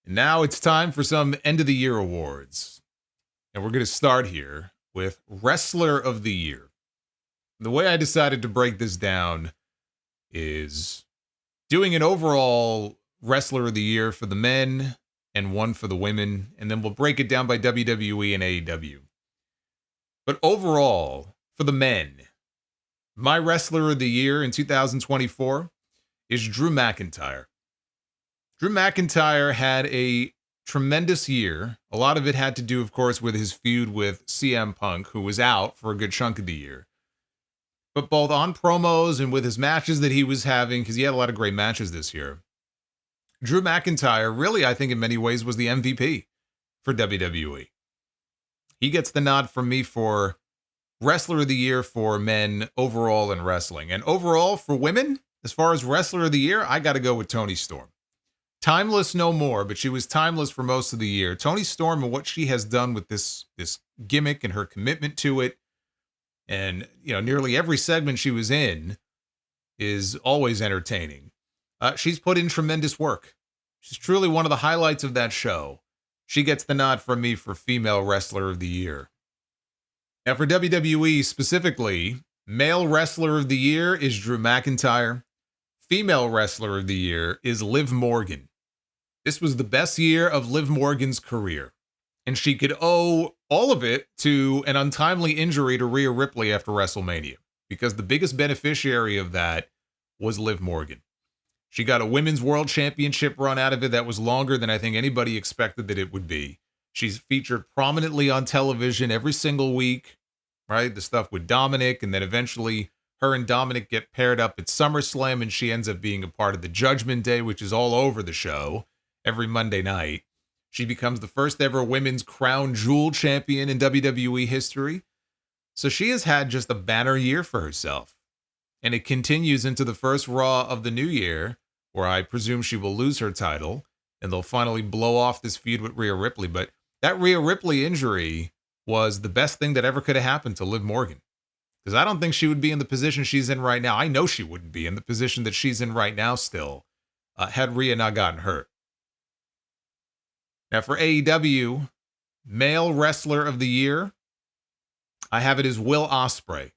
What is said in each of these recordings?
And now it's time for some end of the year awards. And we're going to start here with Wrestler of the Year. The way I decided to break this down is doing an overall Wrestler of the Year for the men and one for the women, and then we'll break it down by WWE and AEW. But overall, for the men, my Wrestler of the Year in 2024 is Drew McIntyre. Drew McIntyre had a tremendous year. A lot of it had to do, of course, with his feud with CM Punk, who was out for a good chunk of the year. But both on promos and with his matches that he was having, because he had a lot of great matches this year, Drew McIntyre really, I think in many ways, was the MVP for WWE. He gets the nod from me for Wrestler of the Year for men overall in wrestling. And overall for women, as far as Wrestler of the Year, I got to go with Toni Storm. Timeless no more, but she was timeless for most of the year. Toni Storm and what she has done with this gimmick and her commitment to it, and nearly every segment she was in is always entertaining. She's put in tremendous work. She's truly one of the highlights of that show. She gets the nod from me for Female Wrestler of the Year. Now for WWE specifically, Male Wrestler of the Year is Drew McIntyre. Female Wrestler of the Year is Liv Morgan. This was the best year of Liv Morgan's career, and she could owe all of it to an untimely injury to Rhea Ripley after WrestleMania, because the biggest beneficiary of that was Liv Morgan. She got a Women's World Championship run out of it that was longer than I think anybody expected that it would be. She's featured prominently on television every single week, right? The stuff with Dominic, and then eventually her and Dominic get paired up at SummerSlam, and she ends up being a part of the Judgment Day, which is all over the show every Monday night. She becomes the first ever women's crown jewel champion in WWE history. So she has had just a banner year for herself. And it continues into the first Raw of the new year, where I presume she will lose her title, and they'll finally blow off this feud with Rhea Ripley. But that Rhea Ripley injury was the best thing that ever could have happened to Liv Morgan. Because I don't think she would be in the position she's in right now. I know she wouldn't be in the position that she's in right now still, had Rhea not gotten hurt. Now for AEW, Male Wrestler of the Year, I have it as Will Ospreay.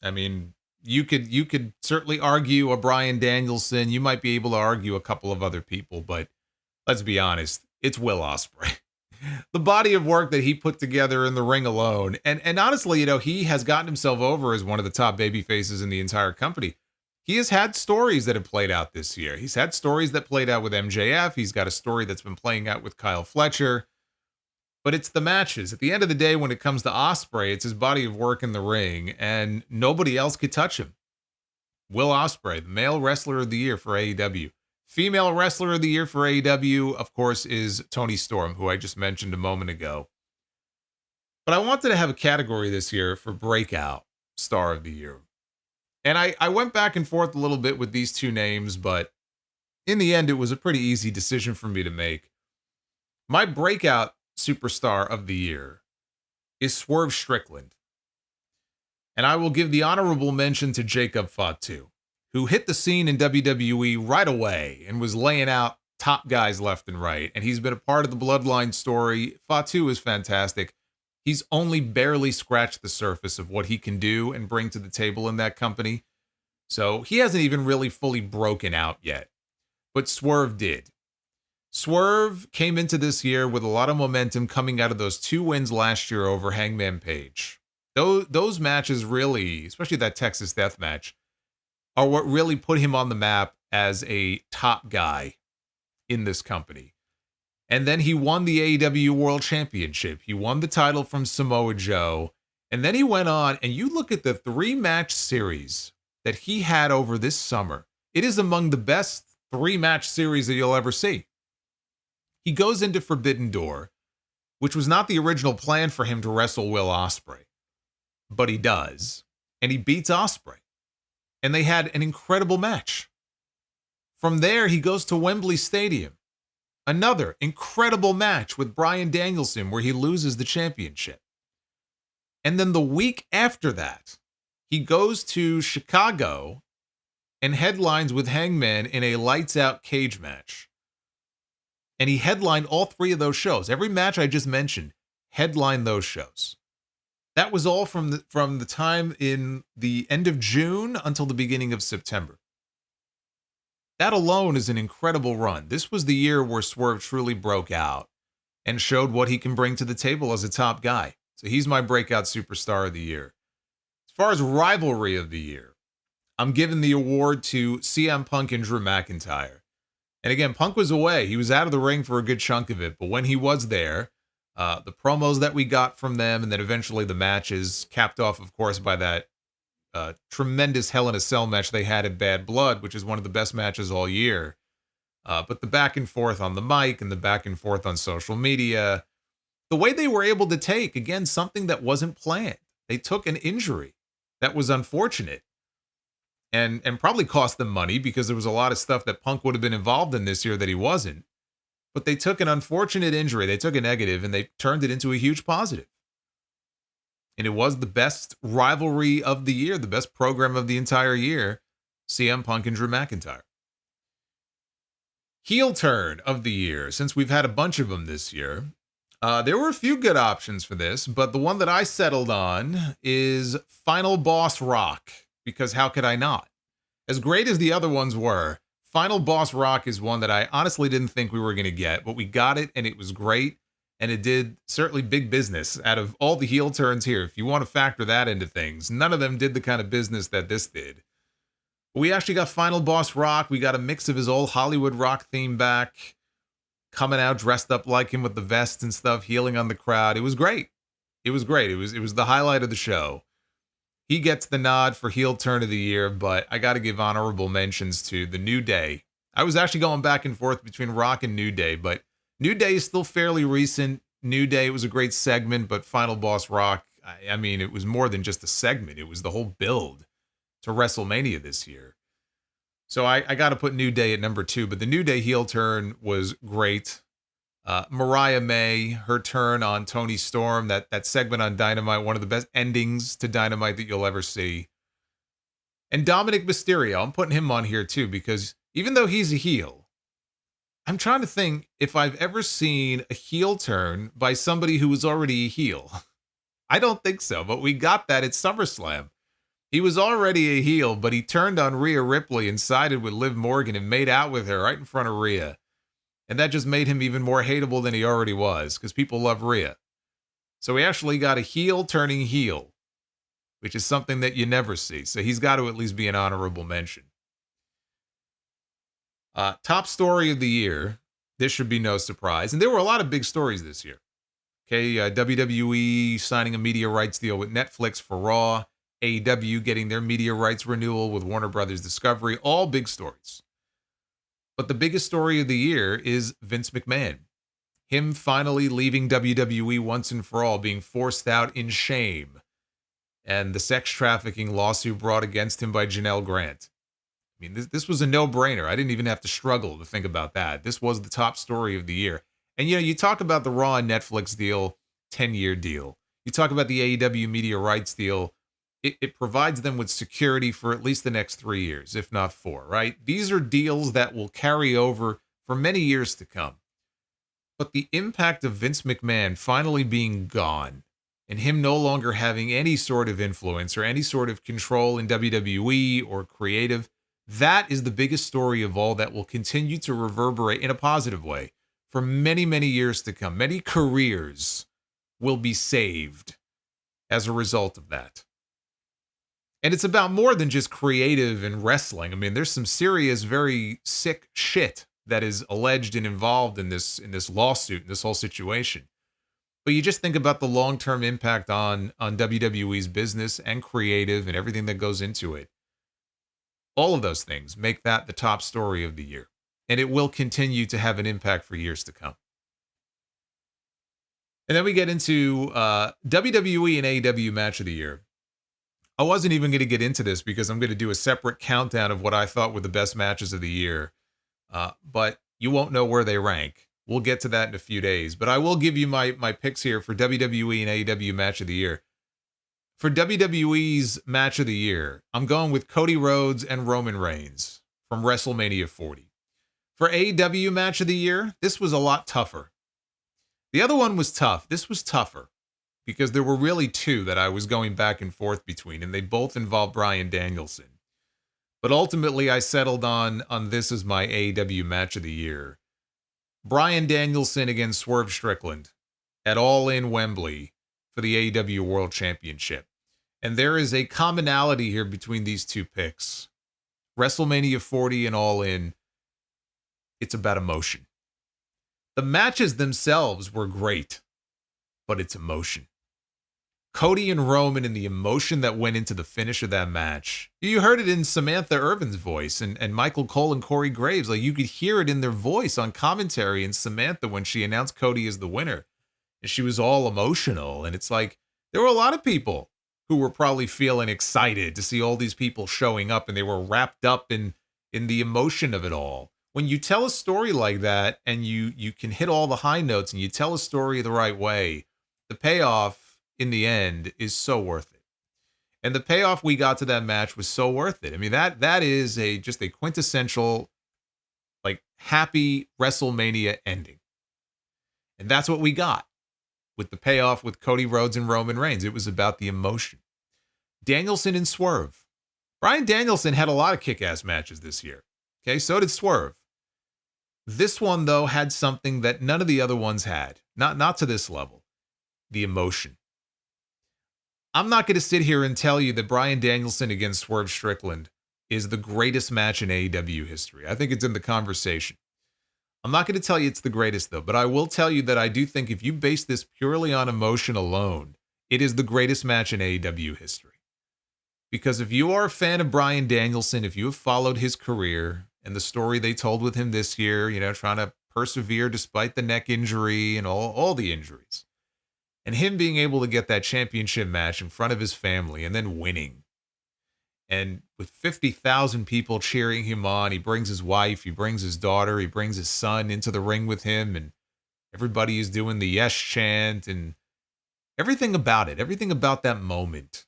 I mean, you could certainly argue a Bryan Danielson. You might be able to argue a couple of other people, but let's be honest, it's Will Ospreay. The body of work that he put together in the ring alone, and honestly, he has gotten himself over as one of the top baby faces in the entire company. He has had stories that have played out this year. He's had stories that played out with MJF. He's got a story that's been playing out with Kyle Fletcher. But it's the matches. At the end of the day, when it comes to Ospreay, it's his body of work in the ring, and nobody else could touch him. Will Ospreay, the Male Wrestler of the Year for AEW. Female Wrestler of the Year for AEW, of course, is Toni Storm, who I just mentioned a moment ago. But I wanted to have a category this year for Breakout Star of the Year. And I went back and forth a little bit with these two names, but in the end, it was a pretty easy decision for me to make. My Breakout Superstar of the Year is Swerve Strickland. And I will give the honorable mention to Jacob Fatu, who hit the scene in WWE right away and was laying out top guys left and right. And he's been a part of the Bloodline story. Fatu is fantastic. He's only barely scratched the surface of what he can do and bring to the table in that company. So he hasn't even really fully broken out yet. But Swerve did. Swerve came into this year with a lot of momentum coming out of those 2 wins last year over Hangman Page. Those matches really, especially that Texas Death match, are what really put him on the map as a top guy in this company. And then he won the AEW World Championship. He won the title from Samoa Joe. And then he went on, and you look at the 3-match series that he had over this summer. It is among the best 3-match series that you'll ever see. He goes into Forbidden Door, which was not the original plan for him to wrestle Will Ospreay. But he does. And he beats Ospreay. And they had an incredible match. From there, he goes to Wembley Stadium. Another incredible match with Bryan Danielson where he loses the championship. And then the week after that, he goes to Chicago and headlines with Hangman in a lights-out cage match. And he headlined all 3 of those shows. Every match I just mentioned headlined those shows. That was all from the time in the end of June until the beginning of September. That alone is an incredible run. This was the year where Swerve truly broke out and showed what he can bring to the table as a top guy. So he's my breakout superstar of the year. As far as rivalry of the year, I'm giving the award to CM Punk and Drew McIntyre. And again, Punk was away. He was out of the ring for a good chunk of it. But when he was there, the promos that we got from them, and then eventually the matches, capped off, of course, by that tremendous Hell in a Cell match they had at Bad Blood, which is one of the best matches all year. But the back and forth on the mic and the back and forth on social media, the way they were able to take, again, something that wasn't planned. They took an injury that was unfortunate and probably cost them money because there was a lot of stuff that Punk would have been involved in this year that he wasn't. But they took an unfortunate injury, they took a negative, and they turned it into a huge positive. And it was the best rivalry of the year, the best program of the entire year, CM Punk and Drew McIntyre. Heel turn of the year, since we've had a bunch of them this year. There were a few good options for this, but the one that I settled on is Final Boss Rock, because how could I not? As great as the other ones were, Final Boss Rock is one that I honestly didn't think we were going to get, but we got it, and it was great, and it did certainly big business. Out of all the heel turns here, if you want to factor that into things, none of them did the kind of business that this did. We actually got Final Boss Rock. We got a mix of his old Hollywood rock theme back, coming out dressed up like him with the vest and stuff, healing on the crowd. It was great. It was great. It was the highlight of the show. He gets the nod for heel turn of the year, but I got to give honorable mentions to the New Day. I was actually going back and forth between Rock and New Day, but New Day is still fairly recent. New Day, it was a great segment, but Final Boss Rock, I mean, it was more than just a segment. It was the whole build to WrestleMania this year. So I got to put New Day at number 2, but the New Day heel turn was great. Mariah May, her turn on Toni Storm, that segment on Dynamite, one of the best endings to Dynamite that you'll ever see. And Dominic Mysterio, I'm putting him on here too, because even though he's a heel, I'm trying to think if I've ever seen a heel turn by somebody who was already a heel. I don't think so, but we got that at SummerSlam. He was already a heel, but he turned on Rhea Ripley and sided with Liv Morgan and made out with her right in front of Rhea. And that just made him even more hateable than he already was, because people love Rhea. So he actually got a heel turning heel, which is something that you never see. So he's got to at least be an honorable mention. Top story of the year. This should be no surprise. And there were a lot of big stories this year. Okay, WWE signing a media rights deal with Netflix for Raw. AEW getting their media rights renewal with Warner Brothers Discovery. All big stories. But the biggest story of the year is Vince McMahon. Him finally leaving WWE once and for all, being forced out in shame. And the sex trafficking lawsuit brought against him by Janelle Grant. I mean, this was a no-brainer. I didn't even have to struggle to think about that. This was the top story of the year. And, you know, you talk about the Raw and Netflix deal, 10-year deal. You talk about the AEW media rights deal. It provides them with security for at least the next 3 years, if not 4, right? These are deals that will carry over for many years to come. But the impact of Vince McMahon finally being gone and him no longer having any sort of influence or any sort of control in WWE or creative, that is the biggest story of all that will continue to reverberate in a positive way for many, many years to come. Many careers will be saved as a result of that. And it's about more than just creative and wrestling. I mean, there's some serious, very sick shit that is alleged and involved in this lawsuit, in this whole situation. But you just think about the long-term impact on WWE's business and creative and everything that goes into it. All of those things make that the top story of the year. And it will continue to have an impact for years to come. And then we get into WWE and AEW match of the year. I wasn't even going to get into this because I'm going to do a separate countdown of what I thought were the best matches of the year. But you won't know where they rank. We'll get to that in a few days. But I will give you my picks here for WWE and AEW match of the year. For WWE's match of the year, I'm going with Cody Rhodes and Roman Reigns from WrestleMania 40. For AEW match of the year, this was a lot tougher. The other one was tough. This was tougher because there were really two that I was going back and forth between, and they both involved Bryan Danielson. But ultimately, I settled on this as my AEW match of the year. Bryan Danielson against Swerve Strickland at All In Wembley for the AEW World Championship. And there is a commonality here between these two picks. WrestleMania 40 and All In, it's about emotion. The matches themselves were great, but it's emotion. Cody and Roman and the emotion that went into the finish of that match. You heard it in Samantha Irvin's voice and Michael Cole and Corey Graves. Like, you could hear it in their voice on commentary in Samantha when she announced Cody as the winner. And she was all emotional. And it's like, there were a lot of people who were probably feeling excited to see all these people showing up, and they were wrapped up in the emotion of it all. When you tell a story like that and you can hit all the high notes and you tell a story the right way, the payoff in the end is so worth it. And the payoff we got to that match was so worth it. I mean, that is just a quintessential, like, happy WrestleMania ending. And that's what we got with the payoff with Cody Rhodes and Roman Reigns. It was about the emotion. Danielson and Swerve. Bryan Danielson had a lot of kick-ass matches this year. Okay, so did Swerve. This one, though, had something that none of the other ones had. Not to this level. The emotion. I'm not going to sit here and tell you that Bryan Danielson against Swerve Strickland is the greatest match in AEW history. I think it's in the conversation. I'm not going to tell you it's the greatest, though, but I will tell you that I do think if you base this purely on emotion alone, it is the greatest match in AEW history. Because if you are a fan of Bryan Danielson, if you have followed his career and the story they told with him this year, trying to persevere despite the neck injury and all the injuries, and him being able to get that championship match in front of his family and then winning. And with 50,000 people cheering him on, he brings his wife, he brings his daughter, he brings his son into the ring with him, and everybody is doing the yes chant, and everything about it, everything about that moment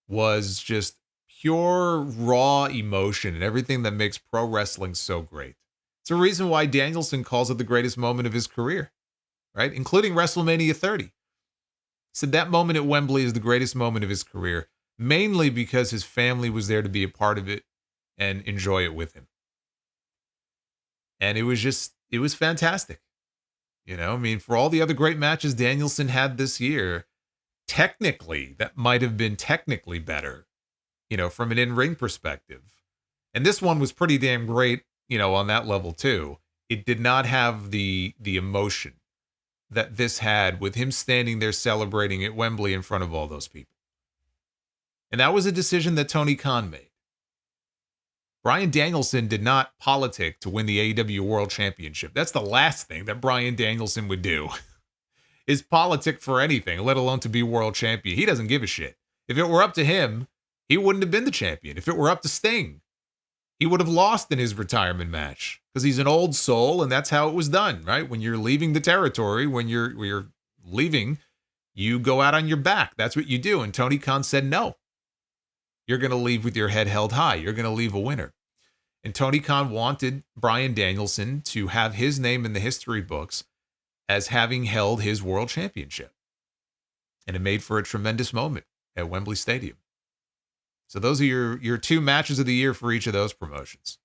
was just pure, raw emotion and everything that makes pro wrestling so great. It's a reason why Danielson calls it the greatest moment of his career, right? Including WrestleMania 30. Said that moment at Wembley is the greatest moment of his career, mainly because his family was there to be a part of it and enjoy it with him. And it was fantastic. For all the other great matches Danielson had this year, technically, that might have been technically better, from an in-ring perspective. And this one was pretty damn great, on that level too. It did not have the emotion that this had with him standing there celebrating at Wembley in front of all those people. And that was a decision that Tony Khan made. Bryan Danielson did not politic to win the AEW World Championship. That's the last thing that Bryan Danielson would do, is politic for anything, let alone to be world champion. He doesn't give a shit. If it were up to him, he wouldn't have been the champion. If it were up to Sting, he would have lost in his retirement match because he's an old soul, and that's how it was done, right? When you're leaving the territory, when you're leaving, you go out on your back. That's what you do. And Tony Khan said, no, you're going to leave with your head held high. You're going to leave a winner. And Tony Khan wanted Bryan Danielson to have his name in the history books as having held his world championship. And it made for a tremendous moment at Wembley Stadium. So those are your two matches of the year for each of those promotions.